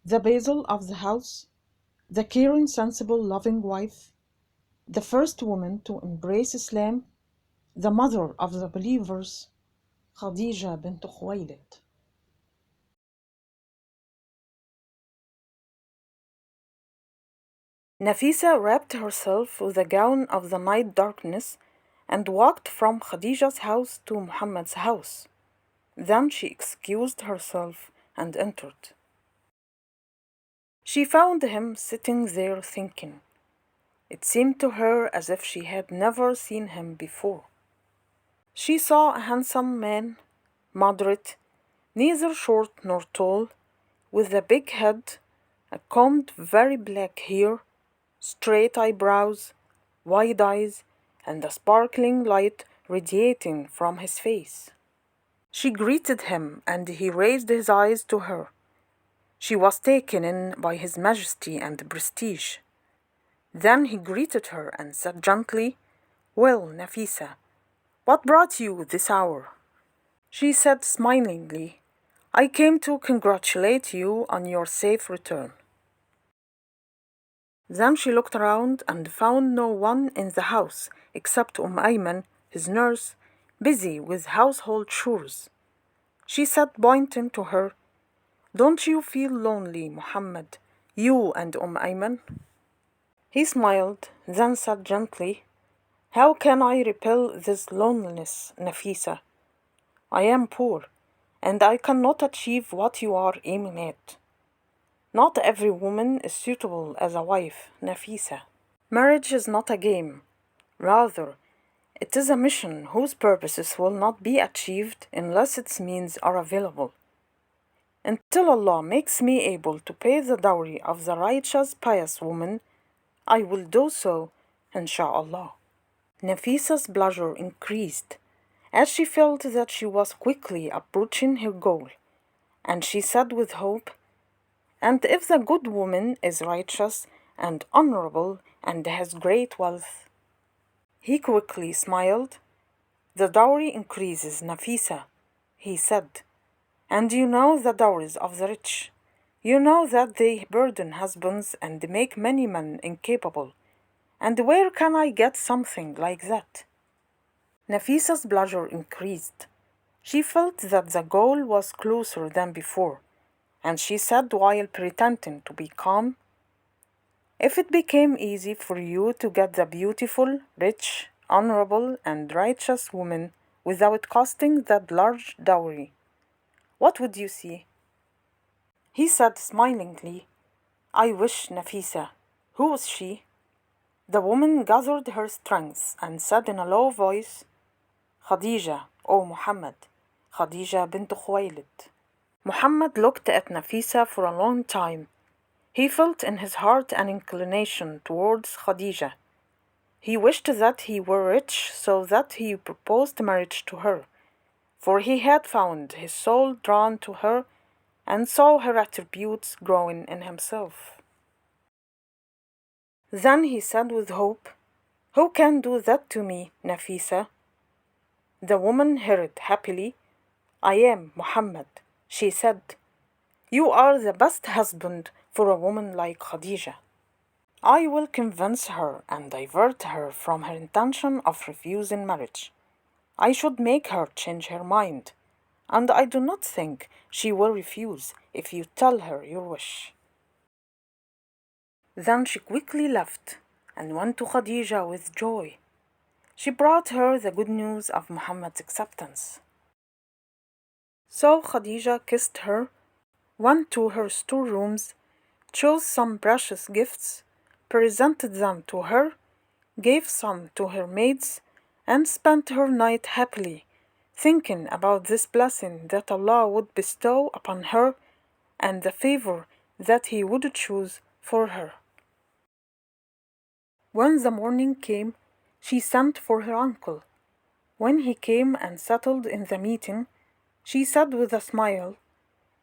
the basil of the house, the caring, sensible, loving wife, the first woman to embrace Islam, the mother of the believers, Khadijah bint Khuwaylid. Nafisa wrapped herself with the gown of the night darkness and walked from Khadijah's house to Muhammad's house. Then she excused herself and entered. She found him sitting there thinking. It seemed to her as if she had never seen him before. She saw a handsome man, moderate, neither short nor tall, with a big head, a combed very black hair, straight eyebrows, wide eyes, and a sparkling light radiating from his face. She greeted him, and he raised his eyes to her. She was taken in by his majesty and prestige. Then he greeted her and said gently, "Well, Nafisa, what brought you this hour?" She said smilingly, "I came to congratulate you on your safe return." Then she looked around and found no one in the house except Ayman, his nurse, busy with household chores. She said, pointing to her, "Don't you feel lonely, Muhammad, you and Ayman?" He smiled, then said gently, "How can I repel this loneliness, Nafisa? I am poor, and I cannot achieve what you are aiming at. Not every woman is suitable as a wife, Nafisa. Marriage is not a game. Rather, it is a mission whose purposes will not be achieved unless its means are available. Until Allah makes me able to pay the dowry of the righteous, pious woman, I will do so, insha'Allah." Nafisa's pleasure increased as she felt that she was quickly approaching her goal, and she said with hope, "And if the good woman is righteous and honorable and has great wealth?" He quickly smiled. "The dowry increases, Nafisa," he said, "and you know the dowries of the rich. You know that they burden husbands and make many men incapable. And where can I get something like that?" Nafisa's pleasure increased. She felt that the goal was closer than before, and she said while pretending to be calm, "If it became easy for you to get the beautiful, rich, honorable, and righteous woman without costing that large dowry, what would you see?" He said smilingly, "I wish, Nafisa. Who is she?" The woman gathered her strength and said in a low voice, "Khadijah, O Muhammad, Khadijah bint Khuwaylid." Muhammad looked at Nafisa for a long time. He felt in his heart an inclination towards Khadijah. He wished that he were rich so that he proposed marriage to her, for he had found his soul drawn to her and saw her attributes growing in himself. Then he said with hope, "Who can do that to me, Nafisa?" The woman heard happily, "I am Muhammad," she said. "You are the best husband for a woman like Khadijah. I will convince her and divert her from her intention of refusing marriage. I should make her change her mind, and I do not think she will refuse if you tell her your wish." Then she quickly left and went to Khadijah with joy. She brought her the good news of Muhammad's acceptance. So Khadijah kissed her, went to her storerooms, chose some precious gifts, presented them to her, gave some to her maids, and spent her night happily, thinking about this blessing that Allah would bestow upon her and the favor that He would choose for her. When the morning came, she sent for her uncle. When he came and settled in the meeting, she said with a smile,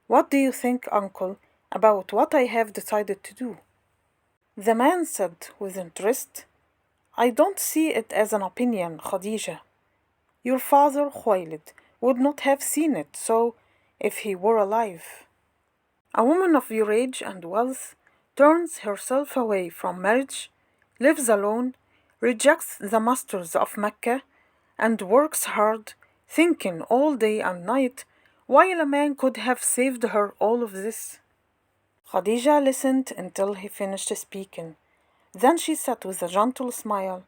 "What do you think, uncle, about what I have decided to do?" The man said with interest, "I don't see it as an opinion, Khadijah. Your father, Khoylid, would not have seen it so if he were alive." A woman of your age and wealth turns herself away from marriage, lives alone, rejects the masters of Mecca, and works hard, thinking all day and night, while a man could have saved her all of this. Khadijah listened until he finished speaking. Then she said with a gentle smile,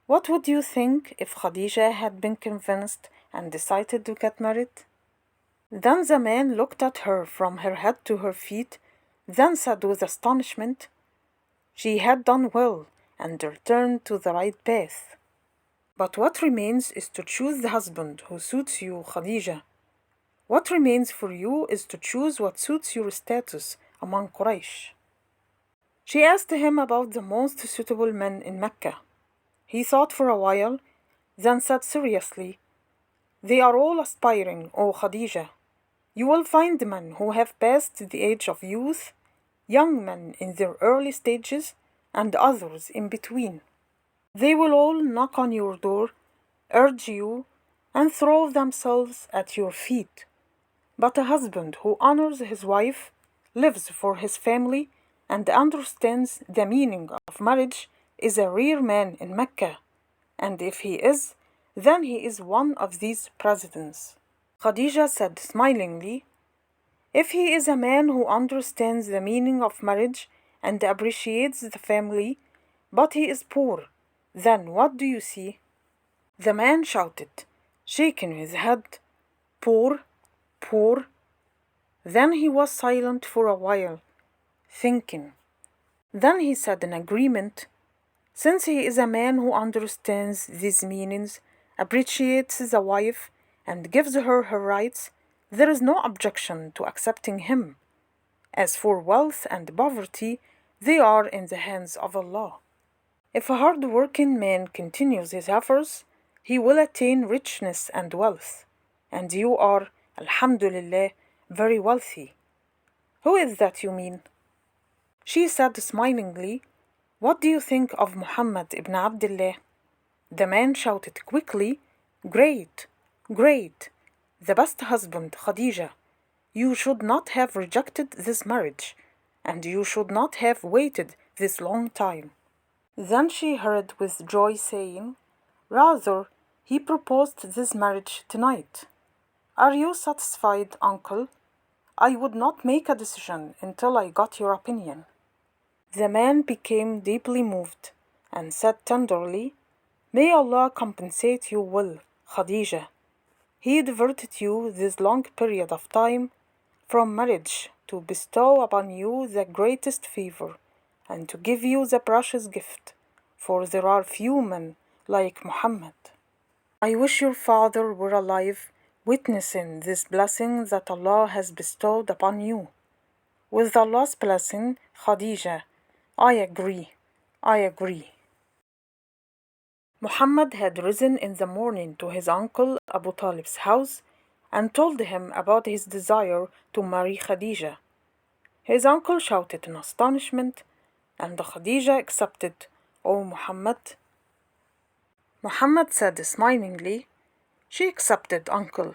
"What would you think if Khadijah had been convinced and decided to get married?" Then the man looked at her from her head to her feet, then said with astonishment, "She had done well and returned to the right path. But what remains is to choose the husband who suits you, Khadijah. What remains for you is to choose what suits your status among Quraysh." She asked him about the most suitable men in Mecca. He thought for a while, then said seriously, "They are all aspiring, O Khadijah. You will find men who have passed the age of youth, young men in their early stages, and others in between. They will all knock on your door, urge you, and throw themselves at your feet. But a husband who honors his wife, lives for his family, and understands the meaning of marriage is a rare man in Mecca, and if he is, then he is one of these presidents." Khadijah said smilingly, "If he is a man who understands the meaning of marriage and appreciates the family, but he is poor, then what do you see?" The man shouted, shaking his head, "Poor, poor." Then he was silent for a while, thinking. Then he said in agreement, "Since he is a man who understands these meanings, appreciates the wife, and gives her her rights, there is no objection to accepting him. As for wealth and poverty, they are in the hands of Allah. If a hard-working man continues his efforts, he will attain richness and wealth, and you are, alhamdulillah, very wealthy. Who is that you mean?" She said smilingly, "What do you think of Muhammad ibn Abdullah?" The man shouted quickly, "Great, great, the best husband, Khadijah. You should not have rejected this marriage, and you should not have waited this long time." Then she heard with joy saying, "Rather, he proposed this marriage tonight. Are you satisfied, uncle? I would not make a decision until I got your opinion." The man became deeply moved and said tenderly, "May Allah compensate you well, Khadijah. He diverted you this long period of time from marriage to bestow upon you the greatest favor and to give you the precious gift, for there are few men like Muhammad. I wish your father were alive, witnessing this blessing that Allah has bestowed upon you. With Allah's blessing, Khadijah, I agree, I agree." Muhammad had risen in the morning to his uncle Abu Talib's house and told him about his desire to marry Khadijah. His uncle shouted in astonishment, and Khadijah accepted, "O Muhammad." Muhammad said smilingly, "She accepted, uncle.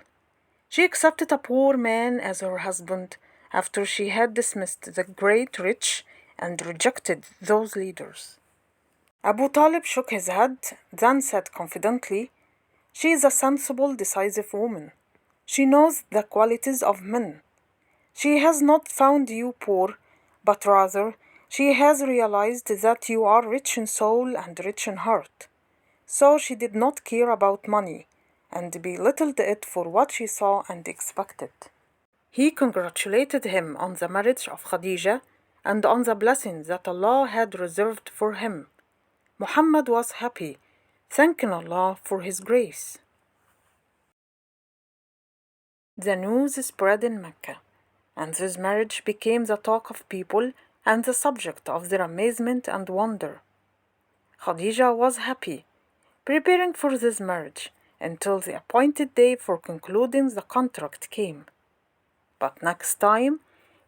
She accepted a poor man as her husband after she had dismissed the great rich and rejected those leaders." Abu Talib shook his head, then said confidently, "She is a sensible, decisive woman. She knows the qualities of men. She has not found you poor, but rather she has realized that you are rich in soul and rich in heart. So she did not care about money, and belittled it for what she saw and expected." He congratulated him on the marriage of Khadijah and on the blessing that Allah had reserved for him. Muhammad was happy, thanking Allah for his grace. The news spread in Mecca, and this marriage became the talk of people and the subject of their amazement and wonder. Khadijah was happy, preparing for this marriage until the appointed day for concluding the contract came. But next time,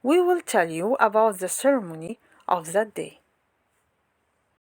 we will tell you about the ceremony of that day.